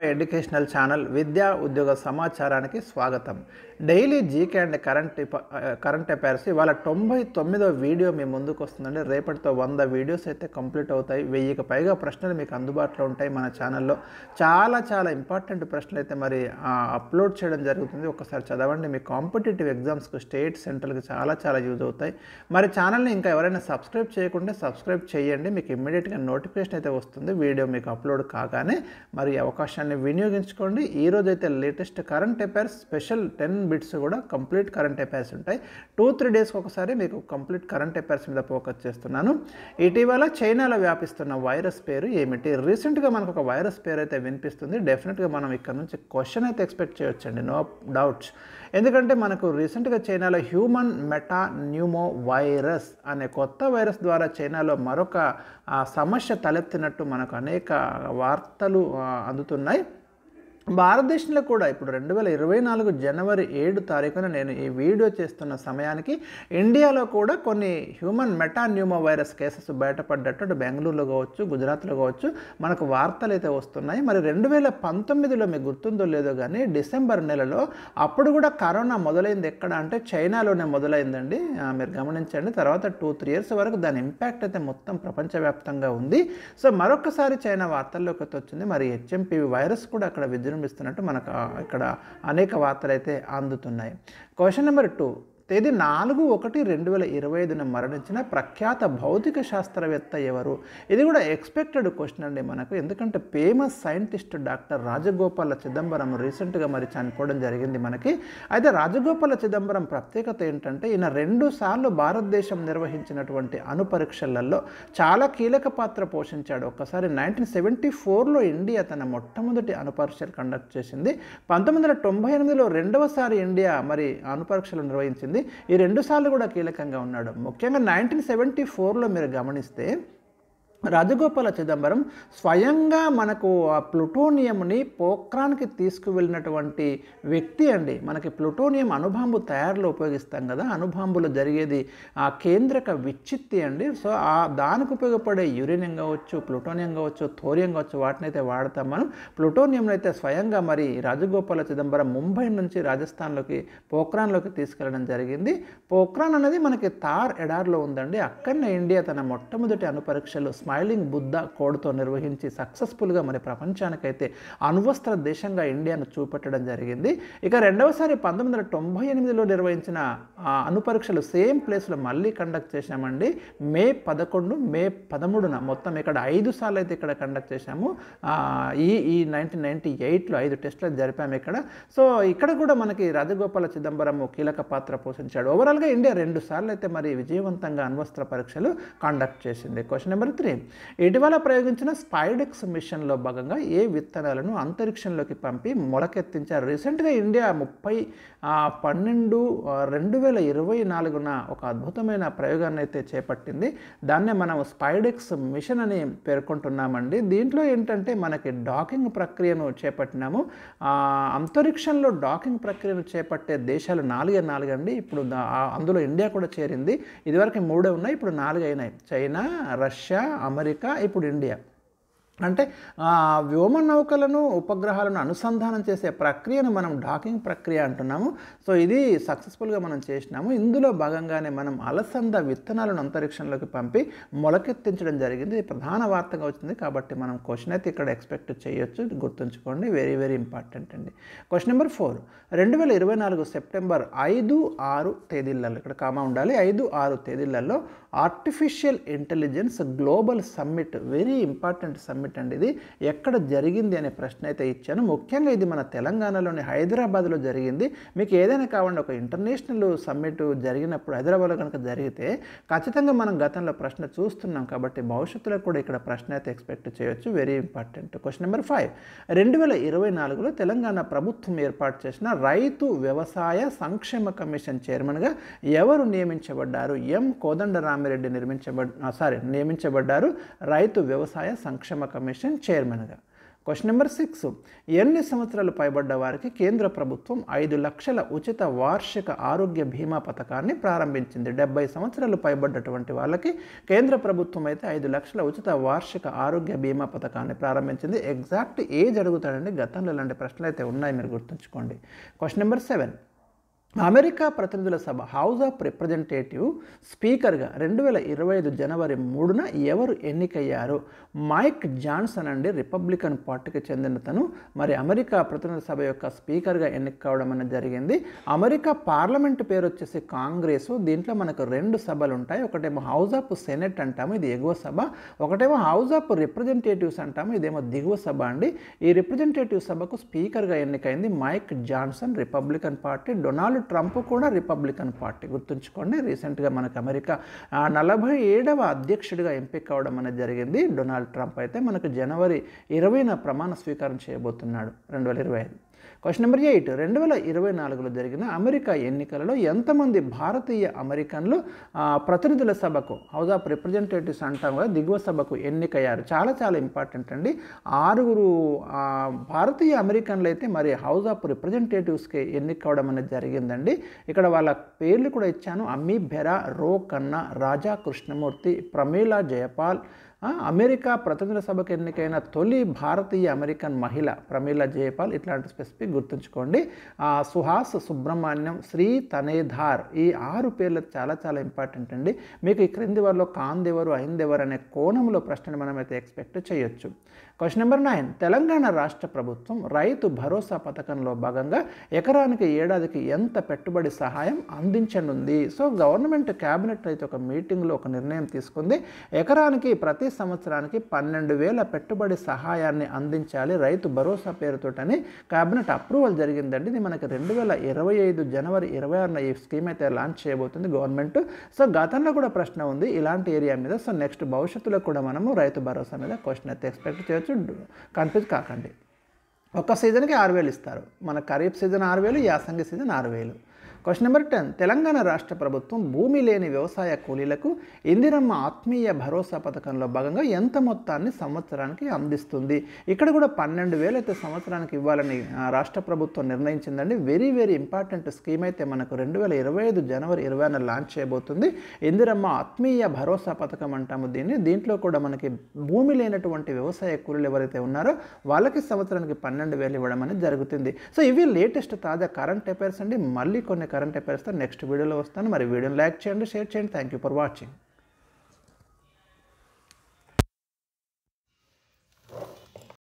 Educational channel విద్యా ఉద్యోగ సమాచారానికి స్వాగతం. Daily GK and current affairs ఇవాళ 99వ వీడియో మీ ముందుకు వస్తుందండి. రేపటితో 100 వీడియోస్ అయితే కంప్లీట్ అవుతాయి. 1000కి పైగా ప్రశ్నలు మీకు అందుబాటులో ఉంటాయి మన ఛానల్లో. చాలా ఇంపార్టెంట్ ప్రశ్నలు అయితే మరి అప్లోడ్ చేయడం జరుగుతుంది. ఒకసారి చదవండి. మీ కాంపిటేటివ్ ఎగ్జామ్స్కి స్టేట్ సెంట్రల్కి చాలా యూజ్ అవుతాయి. మరి ఛానల్ని ఇంకా ఎవరైనా సబ్స్క్రైబ్ చేయకుంటే సబ్స్క్రైబ్ చేయండి. మీకు ఇమ్మీడియట్గా నోటిఫికేషన్ అయితే వస్తుంది వీడియో మీకు అప్లోడ్ కాగానే. మరి అవకాశాన్ని వినియోగించుకోండి. ఈరోజు అయితే latest current affairs special 10 bits కూడా కంప్లీట్ కరెంట్ అఫైర్స్ ఉంటాయి. 2-3 డేస్కి ఒకసారి మీకు కంప్లీట్ కరెంట్ అఫైర్స్ మీద ఫోకస్ చేస్తున్నాను. ఇటీవల చైనాలో వ్యాపిస్తున్న వైరస్ పేరు ఏమిటి? రీసెంట్గా మనకు ఒక వైరస్ పేరు అయితే వినిపిస్తుంది. డెఫినెట్గా మనం ఇక్కడ నుంచి క్వశ్చన్ అయితే ఎక్స్పెక్ట్ చేయొచ్చండి, నో డౌట్స్. ఎందుకంటే మనకు రీసెంట్గా చైనాలో హ్యూమన్ మెటాన్యూమో వైరస్ అనే కొత్త వైరస్ ద్వారా చైనాలో మరొక సమస్య తలెత్తినట్టు మనకు అనేక వార్తలు అందుతున్నాయి. భారతదేశంలో కూడా ఇప్పుడు 2024 జనవరి 7 తారీఖున నేను ఈ వీడియో చేస్తున్న సమయానికి ఇండియాలో కూడా కొన్ని హ్యూమన్ మెటాన్యూమో వైరస్ కేసెస్ బయటపడ్డట్టు అటు బెంగళూరులో కావచ్చు, గుజరాత్లో కావచ్చు మనకు వార్తలు అయితే వస్తున్నాయి. మరి 2019లో మీకు గుర్తుందో లేదో కానీ డిసెంబర్ నెలలో అప్పుడు కూడా కరోనా మొదలైంది ఎక్కడ అంటే చైనాలోనే మొదలైందండి. మీరు గమనించండి. తర్వాత 2-3 ఇయర్స్ వరకు దాని ఇంపాక్ట్ అయితే మొత్తం ప్రపంచవ్యాప్తంగా ఉంది. సో మరొకసారి చైనా వార్తల్లోకి వచ్చింది. మరి హెచ్ఎంపీవీ వైరస్ కూడా అక్కడ విజృంభిస్తున్నట్టు మనకు ఇక్కడ అనేక వార్తలు అయితే అందుతున్నాయి. Question number 2. తేదీ 4/1/2025 మరణించిన ప్రఖ్యాత భౌతిక శాస్త్రవేత్త ఎవరు? ఇది కూడా ఎక్స్పెక్టెడ్ క్వశ్చన్ అండి మనకు. ఎందుకంటే famous scientist doctor Rajagopala Chidambaram రీసెంట్గా మరి చనిపోవడం జరిగింది మనకి. అయితే రాజగోపాల చిదంబరం ప్రత్యేకత ఏంటంటే ఈయన 2 సార్లు భారతదేశం నిర్వహించినటువంటి అణు పరీక్షలలో చాలా కీలక పాత్ర పోషించాడు. ఒక్కసారి 1974లో ఇండియా తన మొట్టమొదటి అణు పరీక్షలు కండక్ట్ చేసింది. 1998లో రెండవసారి ఇండియా మరి అణు పరీక్షలు నిర్వహించింది. ఈ 2 సార్లు కూడా కీలకంగా ఉన్నాడు. ముఖ్యంగా 1974లో మీరు గమనిస్తే రాజగోపాల చిదంబరం స్వయంగా మనకు ఆ ప్లూటోనియంని పోఖ్రాన్కి తీసుకువెళ్ళినటువంటి వ్యక్తి అండి. మనకి ప్లూటోనియం అణుబాంబు తయారులో ఉపయోగిస్తాం కదా, అణుబాంబులో జరిగేది ఆ కేంద్రక విచ్చిత్తి అండి. సో దానికి ఉపయోగపడే యురేనియం కావచ్చు, ప్లూటోనియం కావచ్చు, థోరియం కావచ్చు, వాటిని అయితే వాడతాం మనం. ప్లూటోనియం అయితే స్వయంగా మరి రాజగోపాల చిదంబరం ముంబై నుంచి రాజస్థాన్లోకి పోఖ్రాన్లోకి తీసుకెళ్ళడం జరిగింది. పోఖ్రాన్ అనేది మనకి థార్ ఎడార్లో ఉందండి. అక్కడనే ఇండియా తన మొట్టమొదటి అణు పరీక్షలు స్మైలింగ్ బుద్ధ కోడ్తో నిర్వహించి సక్సెస్ఫుల్గా మరి ప్రపంచానికైతే అణ్వస్త్ర దేశంగా ఇండియాను చూపెట్టడం జరిగింది. ఇక రెండవసారి 1998లో నిర్వహించిన అణు పరీక్షలు సేమ్ ప్లేస్లో మళ్ళీ కండక్ట్ చేశామండి. మే 11, మే 13 మొత్తం ఇక్కడ 5 సార్లు అయితే ఇక్కడ కండక్ట్ చేశాము. ఈ 1998లో 5 టెస్టులు జరిపాము ఇక్కడ. సో ఇక్కడ కూడా మనకి రాజగోపాల చిదంబరం కీలక పాత్ర పోషించాడు. ఓవరాల్గా ఇండియా 2 సార్లు అయితే మరి విజయవంతంగా అణ్వస్త్ర పరీక్షలు కండక్ట్ చేసింది. Question number 3. ఇటీవల ప్రయోగించిన స్పైడెక్స్ మిషన్లో భాగంగా ఏ విత్తనాలను అంతరిక్షంలోకి పంపి మొలకెత్తించారు? రీసెంట్గా ఇండియా 30/12/2024 ఒక అద్భుతమైన ప్రయోగాన్ని అయితే చేపట్టింది. దాన్నే మనం స్పైడెక్స్ మిషన్ అని పేర్కొంటున్నామండి. దీంట్లో ఏంటంటే మనకి డాకింగ్ ప్రక్రియను చేపట్టినాము. అంతరిక్షంలో డాకింగ్ ప్రక్రియను చేపట్టే దేశాలు 4 అండి. ఇప్పుడు అందులో ఇండియా కూడా చేరింది. ఇదివరకు 3 ఉన్నాయి, ఇప్పుడు 4 అయినాయి. చైనా, రష్యా, అమెరికా, ఇప్పుడు ఇండియా. అంటే వ్యోమ నౌకలను, ఉపగ్రహాలను అనుసంధానం చేసే ప్రక్రియను మనం డాకింగ్ ప్రక్రియ అంటున్నాము. సో ఇది సక్సెస్ఫుల్గా మనం చేసినాము. ఇందులో భాగంగానే మనం అలసంద విత్తనాలను అంతరిక్షంలోకి పంపి మొలకెత్తించడం జరిగింది. ఇది ప్రధాన వార్తగా వచ్చింది కాబట్టి మనం క్వశ్చన్ అయితే ఇక్కడ ఎక్స్పెక్ట్ చేయొచ్చు. గుర్తుంచుకోండి, వెరీ ఇంపార్టెంట్ అండి. Question number 4. 2024 సెప్టెంబర్ 5-6 తేదీలలో, ఇక్కడ కామా ఉండాలి, 5-6 తేదీలలో artificial intelligence global summit, very important summit అండి. ఇది ఎక్కడ జరిగింది అనే ప్రశ్న అయితే ఇచ్చాను. ముఖ్యంగా ఇది మన తెలంగాణలోని హైదరాబాద్లో జరిగింది. మీకు ఏదైనా కావండి, ఒక ఇంటర్నేషనల్ సమ్మిట్ జరిగినప్పుడు హైదరాబాద్లో కనుక జరిగితే ఖచ్చితంగా మనం గతంలో ప్రశ్న చూస్తున్నాం కాబట్టి భవిష్యత్తులో కూడా ఇక్కడ ప్రశ్న అయితే ఎక్స్పెక్ట్ చేయొచ్చు. Very important. Question number 5. 2024లో తెలంగాణ ప్రభుత్వం ఏర్పాటు చేసిన రైతు వ్యవసాయ సంక్షేమ కమిషన్ చైర్మన్గా ఎవరు నియమించబడ్డారు? ఎం కోదండరామిరెడ్డి నియమించబడ్డారు రైతు వ్యవసాయ సంక్షేమ కమిషన్ చైర్మన్గా. క్వశ్చన్ నెంబర్ 6, ఎన్ని సంవత్సరాలు పైబడ్డ వారికి కేంద్ర ప్రభుత్వం 5 లక్షల ఉచిత వార్షిక ఆరోగ్య బీమా పథకాన్ని ప్రారంభించింది? 70 సంవత్సరాలు పైబడ్డటువంటి వాళ్ళకి కేంద్ర ప్రభుత్వం అయితే 5 లక్షల ఉచిత వార్షిక ఆరోగ్య బీమా పథకాన్ని ప్రారంభించింది. ఎగ్జాక్ట్ ఏజ్ అడుగుతాడండి, గతంలో ఇలాంటి ప్రశ్నలు అయితే ఉన్నాయి, మీరు గుర్తుంచుకోండి. క్వశ్చన్ నెంబర్ 7, అమెరికా ప్రతినిధుల సభ హౌస్ ఆఫ్ రిప్రజెంటేటివ్ స్పీకర్గా 2025 జనవరి 3న ఎవరు ఎన్నికయ్యారు? మైక్ జాన్సన్ అండి, రిపబ్లికన్ పార్టీకి చెందిన తను మరి అమెరికా ప్రతినిధుల సభ యొక్క స్పీకర్గా ఎన్నిక కావడం అనేది జరిగింది. అమెరికా పార్లమెంట్ పేరు వచ్చేసి కాంగ్రెస్. దీంట్లో మనకు 2 సభలు ఉంటాయి. ఒకటేమో హౌస్ ఆఫ్ సెనెట్ అంటాము, ఇది ఎగువ సభ. ఒకటేమో హౌస్ ఆఫ్ రిప్రజెంటేటివ్స్ అంటాము, ఇదేమో దిగువ సభ అండి. ఈ రిప్రజెంటేటివ్ సభకు స్పీకర్గా ఎన్నికైంది Mike Johnson, Republican party. Donald Trump కూడా రిపబ్లికన్ పార్టీ, గుర్తుంచుకోండి. రీసెంట్గా మనకు అమెరికా 47వ అధ్యక్షుడిగా ఎంపిక కావడం అనేది జరిగింది. డొనాల్డ్ ట్రంప్ అయితే మనకు జనవరి 20న ప్రమాణ స్వీకారం చేయబోతున్నాడు 2025. క్వశ్చన్ నెంబర్ 8, 2024లో జరిగిన అమెరికా ఎన్నికలలో ఎంతమంది భారతీయ అమెరికన్లు ప్రతినిధుల సభకు హౌస్ ఆఫ్ రిప్రజెంటేటివ్స్ అంటాం కదా, దిగువ సభకు ఎన్నికయ్యారు? చాలా చాలా ఇంపార్టెంట్ అండి. 6 భారతీయ అమెరికన్లు అయితే మరి హౌస్ ఆఫ్ రిప్రజెంటేటివ్స్కి ఎన్నిక కావడం అనేది జరిగిందండి. ఇక్కడ వాళ్ళ పేర్లు కూడా ఇచ్చాను: అమీ బెరా, రో ఖన్నా, రాజా కృష్ణమూర్తి, ప్రమీలా జయపాల్. అమెరికా ప్రతినిధుల సభకు ఎన్నికైన తొలి భారతీయ అమెరికన్ మహిళ ప్రమీలా జయపాల్. ఇట్లాంటి స్పెసిఫిక్ గుర్తుంచుకోండి. సుహాస్ సుబ్రహ్మణ్యం, శ్రీ తనేధార్. ఈ 6 పేర్లు చాలా చాలా ఇంపార్టెంట్ అండి. మీకు ఈ క్రింది వారిలో కాందెవరు అయిందెవరు అనే కోణంలో ప్రశ్నను మనమైతే ఎక్స్పెక్ట్ చేయొచ్చు. క్వశ్చన్ నెంబర్ 9, తెలంగాణ రాష్ట్ర ప్రభుత్వం రైతు భరోసా పథకంలో భాగంగా ఎకరానికి ఏడాదికి ఎంత పెట్టుబడి సహాయం అందించనుంది? సో గవర్నమెంట్ క్యాబినెట్ అయితే ఒక మీటింగ్లో ఒక నిర్ణయం తీసుకుంది. ఎకరానికి ప్రతి సంవత్సరానికి 12,000 పెట్టుబడి సహాయాన్ని అందించాలి రైతు భరోసా పేరుతోటని క్యాబినెట్ అప్రూవల్ జరిగిందండి. ఇది మనకి 2025 జనవరి 26న ఈ స్కీమ్ అయితే లాంచ్ చేయబోతుంది గవర్నమెంట్. సో గతంలో కూడా ప్రశ్న ఉంది ఇలాంటి ఏరియా మీద. సో నెక్స్ట్ భవిష్యత్తులో కూడా మనము రైతు భరోసా మీద క్వశ్చన్ అయితే ఎక్స్పెక్ట్ చేయొచ్చు. కన్ఫ్యూజ్ కాకండి. ఒక సీజన్కి 6,000 ఇస్తారు. మన ఖరీఫ్ సీజన్ 6,000, యాసంగి సీజన్ 6,000. క్వశ్చన్ నెంబర్ 10, తెలంగాణ రాష్ట్ర ప్రభుత్వం భూమి లేని వ్యవసాయ కూలీలకు ఇందిరమ్మ ఆత్మీయ భరోసా పథకంలో భాగంగా ఎంత మొత్తాన్ని సంవత్సరానికి అందిస్తుంది? ఇక్కడ కూడా 12,000 అయితే సంవత్సరానికి ఇవ్వాలని రాష్ట్ర ప్రభుత్వం నిర్ణయించిందండి. వెరీ వెరీ ఇంపార్టెంట్ స్కీమ్ అయితే మనకు 2025 జనవరి 20న లాంచ్ చేయబోతుంది. ఇందిరమ్మ ఆత్మీయ భరోసా పథకం అంటాము దీన్ని. దీంట్లో కూడా మనకి భూమి లేనటువంటి వ్యవసాయ కూలీలు ఎవరైతే ఉన్నారో వాళ్ళకి సంవత్సరానికి 12,000 ఇవ్వడం అనేది జరుగుతుంది. సో ఇవి లేటెస్ట్ తాజా కరెంట్ అఫైర్స్ అండి. మళ్ళీ కొన్ని కరెంట్ అఫైర్స్తో నెక్స్ట్ వీడియోలో వస్తాను. మరి వీడియోని లైక్ చేయండి, షేర్ చేయండి. Thank you for watching.